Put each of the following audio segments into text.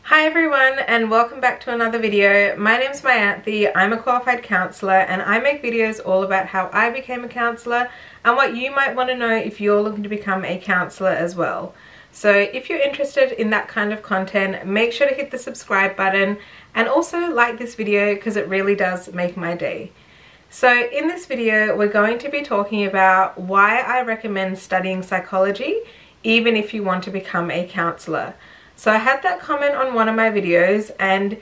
Hi everyone and welcome back to another video. My name's Mayanthi, I'm a qualified counsellor and I make videos all about how I became a counsellor and what you might want to know if you're looking to become a counsellor as well. So if you're interested in that kind of content, make sure to hit the subscribe button and also like this video because it really does make my day. So in this video we're going to be talking about why I recommend studying psychology even if you want to become a counsellor. So I had that comment on one of my videos and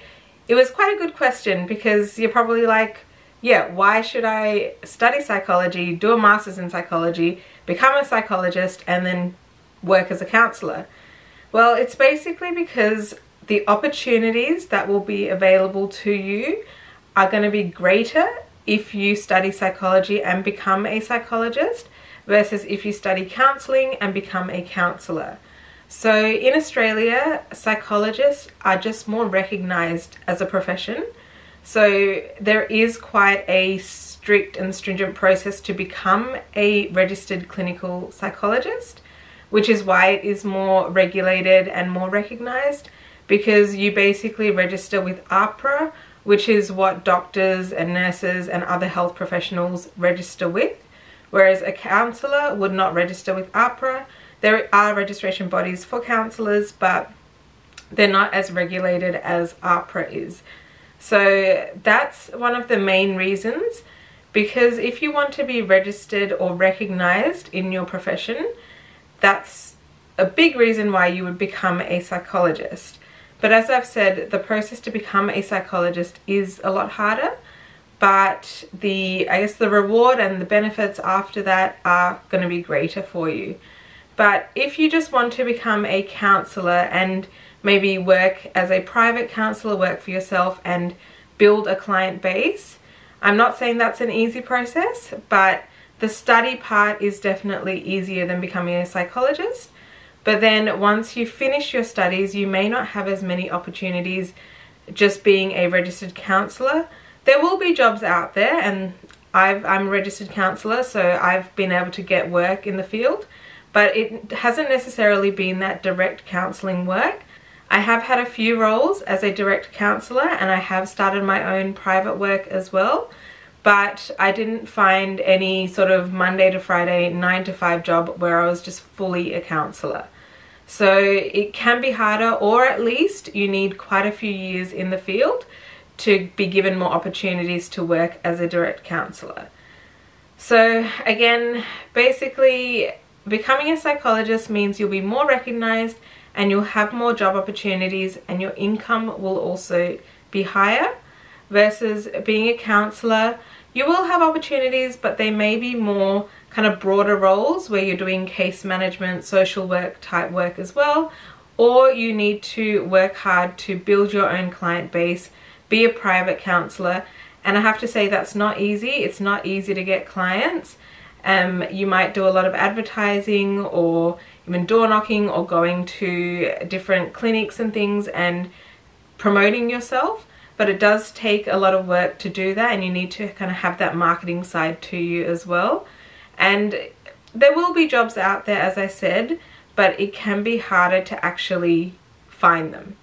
it was quite a good question because you're probably like, yeah, why should I study psychology, do a master's in psychology, become a psychologist and then work as a counsellor? Well, it's basically because the opportunities that will be available to you are going to be greater if you study psychology and become a psychologist versus if you study counselling and become a counsellor. So in Australia, psychologists are just more recognised as a profession. So there is quite a strict and stringent process to become a registered clinical psychologist, which is why it is more regulated and more recognised, because you basically register with AHPRA, which is what doctors and nurses and other health professionals register with, whereas a counsellor would not register with AHPRA. There are registration bodies for counsellors, but they're not as regulated as AHPRA is. So that's one of the main reasons, because if you want to be registered or recognised in your profession, that's a big reason why you would become a psychologist. But as I've said, the process to become a psychologist is a lot harder, but I guess the reward and the benefits after that are going to be greater for you. But if you just want to become a counsellor and maybe work as a private counsellor, work for yourself and build a client base, I'm not saying that's an easy process, but the study part is definitely easier than becoming a psychologist. But then once you finish your studies, you may not have as many opportunities just being a registered counsellor. There will be jobs out there, and I'm a registered counsellor, so I've been able to get work in the field. But it hasn't necessarily been that direct counselling work. I have had a few roles as a direct counsellor and I have started my own private work as well, but I didn't find any sort of Monday to Friday 9 to 5 job where I was just fully a counsellor. So it can be harder, or at least you need quite a few years in the field to be given more opportunities to work as a direct counsellor. So again, basically, becoming a psychologist means you'll be more recognised and you'll have more job opportunities and your income will also be higher, versus being a counsellor. You will have opportunities, but they may be more kind of broader roles where you're doing case management, social work type work as well, or you need to work hard to build your own client base, be a private counsellor. And I have to say that's not easy. It's not easy to get clients. You might do a lot of advertising or even door knocking or going to different clinics and things and promoting yourself, but it does take a lot of work to do that, and you need to kind of have that marketing side to you as well. And there will be jobs out there, as I said, but it can be harder to actually find them.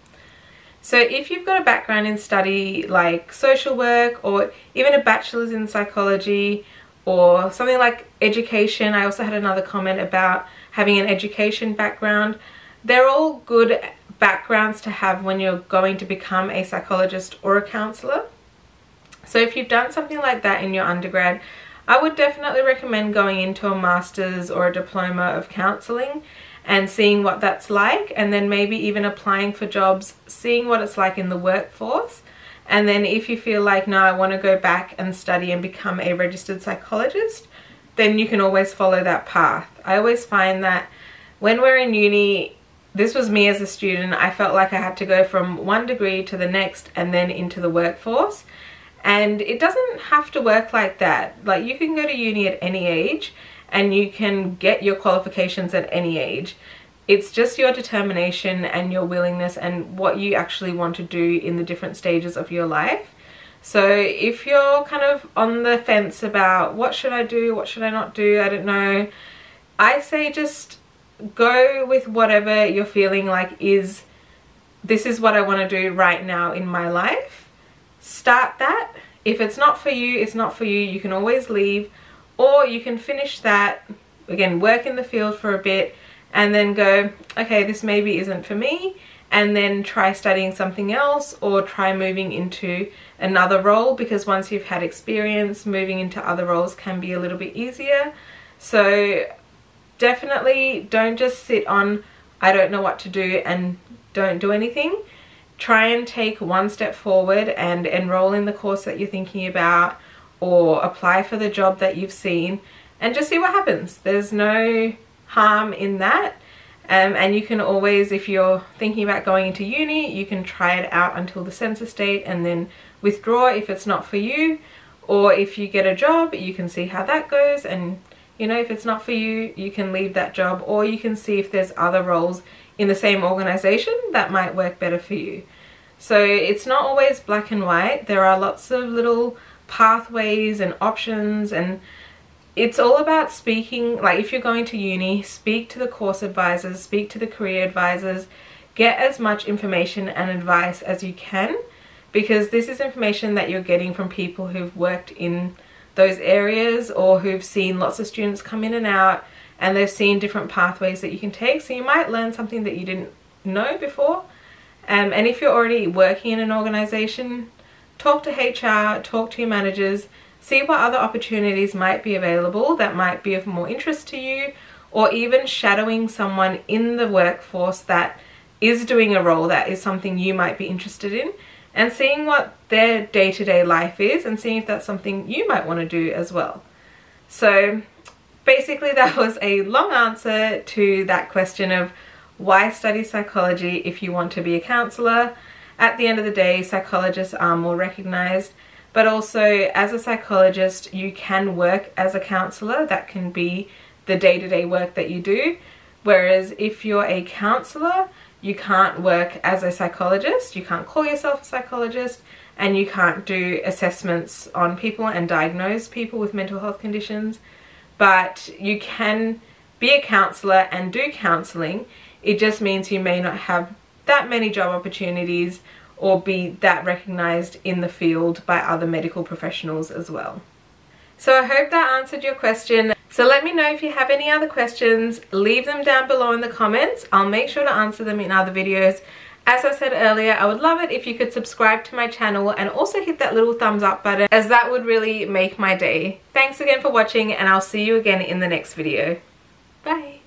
So if you've got a background in study like social work or even a bachelor's in psychology, or something like education. I also had another comment about having an education background. They're all good backgrounds to have when you're going to become a psychologist or a counsellor. So if you've done something like that in your undergrad, I would definitely recommend going into a master's or a diploma of counselling and seeing what that's like, and then maybe even applying for jobs, seeing what it's like in the workforce. And then if you feel like, no, I want to go back and study and become a registered psychologist, then you can always follow that path. I always find that when we're in uni, this was me as a student, I felt like I had to go from one degree to the next and then into the workforce. And it doesn't have to work like that. Like, you can go to uni at any age and you can get your qualifications at any age. It's just your determination and your willingness and what you actually want to do in the different stages of your life. So if you're kind of on the fence about what should I do, what should I not do, I don't know, I say just go with whatever you're feeling like is this is what I want to do right now in my life. Start that. If it's not for you, it's not for you. You can always leave, or you can finish that, again, work in the field for a bit, and then go, okay, this maybe isn't for me, and then try studying something else, or try moving into another role, because once you've had experience, moving into other roles can be a little bit easier. So definitely don't just sit on, I don't know what to do, and don't do anything. Try and take one step forward and enroll in the course that you're thinking about, or apply for the job that you've seen, and just see what happens. There's no harm in that. And you can always, if you're thinking about going into uni, you can try it out until the census date and then withdraw if it's not for you. Or if you get a job, you can see how that goes, and you know, if it's not for you, you can leave that job, or you can see if there's other roles in the same organization that might work better for you. So it's not always black and white. There are lots of little pathways and options, and it's all about speaking. Like, if you're going to uni, speak to the course advisors, speak to the career advisors, get as much information and advice as you can, because this is information that you're getting from people who've worked in those areas, or who've seen lots of students come in and out, and they've seen different pathways that you can take. So you might learn something that you didn't know before. And if you're already working in an organization, talk to HR, talk to your managers, see what other opportunities might be available that might be of more interest to you, or even shadowing someone in the workforce that is doing a role that is something you might be interested in, and seeing what their day-to-day life is, and seeing if that's something you might want to do as well. So basically that was a long answer to that question of why study psychology if you want to be a counsellor. At the end of the day, psychologists are more recognised, but also as a psychologist you can work as a counsellor. That can be the day-to-day work that you do, whereas if you're a counsellor, you can't work as a psychologist, you can't call yourself a psychologist, and you can't do assessments on people and diagnose people with mental health conditions. But you can be a counsellor and do counselling. It just means you may not have that many job opportunities or be that recognised in the field by other medical professionals as well. So I hope that answered your question. So let me know if you have any other questions. Leave them down below in the comments. I'll make sure to answer them in other videos. As I said earlier, I would love it if you could subscribe to my channel and also hit that little thumbs up button, as that would really make my day. Thanks again for watching, and I'll see you again in the next video. Bye!